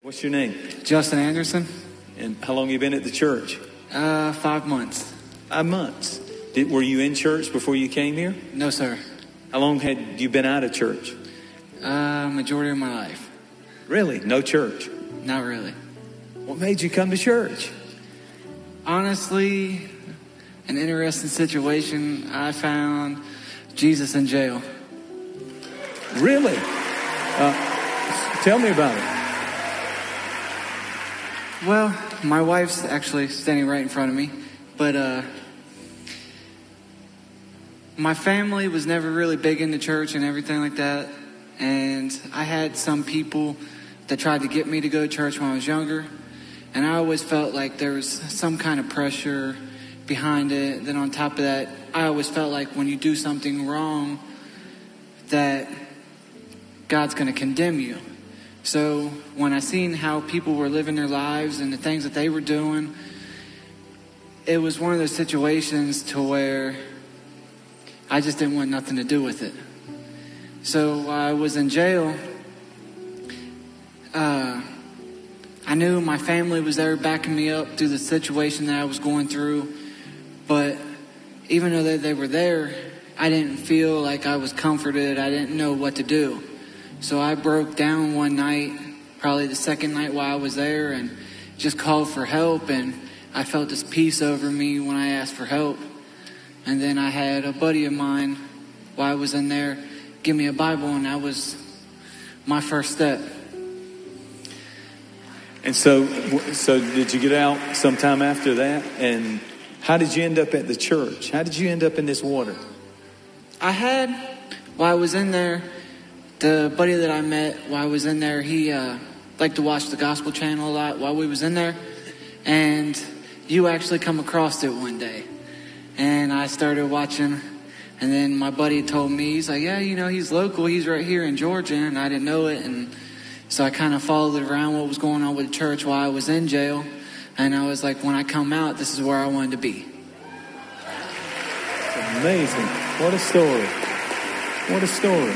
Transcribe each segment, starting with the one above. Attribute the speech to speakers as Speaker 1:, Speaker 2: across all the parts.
Speaker 1: What's your name?
Speaker 2: Justin Anderson.
Speaker 1: And how long have you been at the church?
Speaker 2: 5 months.
Speaker 1: 5 months. Were you in church before you came here?
Speaker 2: No, sir.
Speaker 1: How long had you been out of church?
Speaker 2: Majority of my life.
Speaker 1: Really? No church?
Speaker 2: Not really.
Speaker 1: What made you come to church?
Speaker 2: Honestly, an interesting situation. I found Jesus in jail.
Speaker 1: Really? Tell me about it.
Speaker 2: Well, my wife's actually standing right in front of me, but my family was never really big into church and everything like that, and I had some people that tried to get me to go to church when I was younger, and I always felt like there was some kind of pressure behind it. Then on top of that, I always felt like when you do something wrong, that God's going to condemn you. So when I seen how people were living their lives and the things that they were doing, it was one of those situations to where I just didn't want nothing to do with it. So while I was in jail, I knew my family was there backing me up through the situation that I was going through. But even though they were there, I didn't feel like I was comforted. I didn't know what to do. So I broke down one night, probably the second night while I was there, and just called for help. And I felt this peace over me when I asked for help. And then I had a buddy of mine, while I was in there, give me a Bible, and that was my first step.
Speaker 1: And so did you get out sometime after that? And how did you end up at the church? How did you end up in this water?
Speaker 2: While I was in there, the buddy that I met while I was in there, he liked to watch the gospel channel a lot while we was in there. And you actually come across it one day. And I started watching, and then my buddy told me, he's like, yeah, he's local. He's right here in Georgia, and I didn't know it. And so I kind of followed around what was going on with the church while I was in jail. And I was like, when I come out, this is where I wanted to be.
Speaker 1: Amazing. What a story. What a story.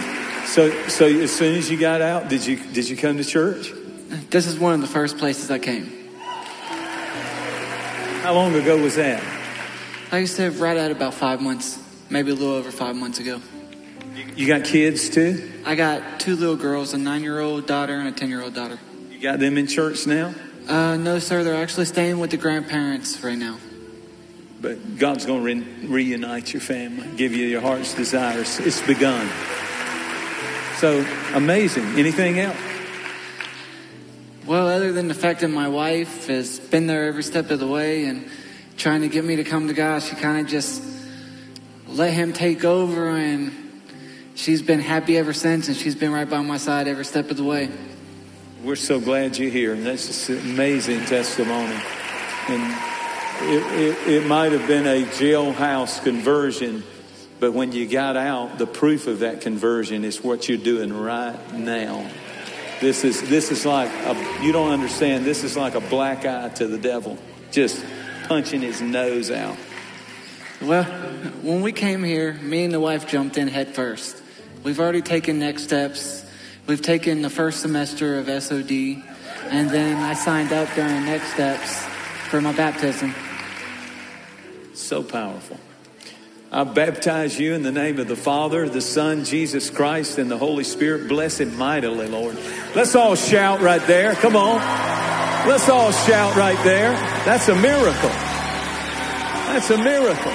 Speaker 1: So as soon as you got out, did you come to church?
Speaker 2: This is one of the first places I came.
Speaker 1: How long ago was that?
Speaker 2: Like I said, right at about 5 months, maybe a little over 5 months ago.
Speaker 1: You got kids too?
Speaker 2: I got 2 little girls, a 9-year-old daughter and a 10-year-old daughter.
Speaker 1: You got them in church now?
Speaker 2: No, sir. They're actually staying with the grandparents right now.
Speaker 1: But God's going to reunite your family, give you your heart's desires. It's begun. So amazing. Anything else?
Speaker 2: Well, other than the fact that my wife has been there every step of the way and trying to get me to come to God, she kind of just let him take over, and she's been happy ever since, and she's been right by my side every step of the way.
Speaker 1: We're so glad you're here, and that's just an amazing testimony. And it might have been a jailhouse conversion, but when you got out, the proof of that conversion is what you're doing right now. This is like you don't understand. This is like a black eye to the devil, just punching his nose out.
Speaker 2: Well, when we came here, me and the wife jumped in head first. We've already taken next steps. We've taken the first semester of SOD, and then I signed up during next steps for my baptism.
Speaker 1: So powerful. I baptize you in the name of the Father, the Son, Jesus Christ, and the Holy Spirit. Bless him mightily, Lord. Let's all shout right there. Come on. Let's all shout right there. That's a miracle. That's a miracle.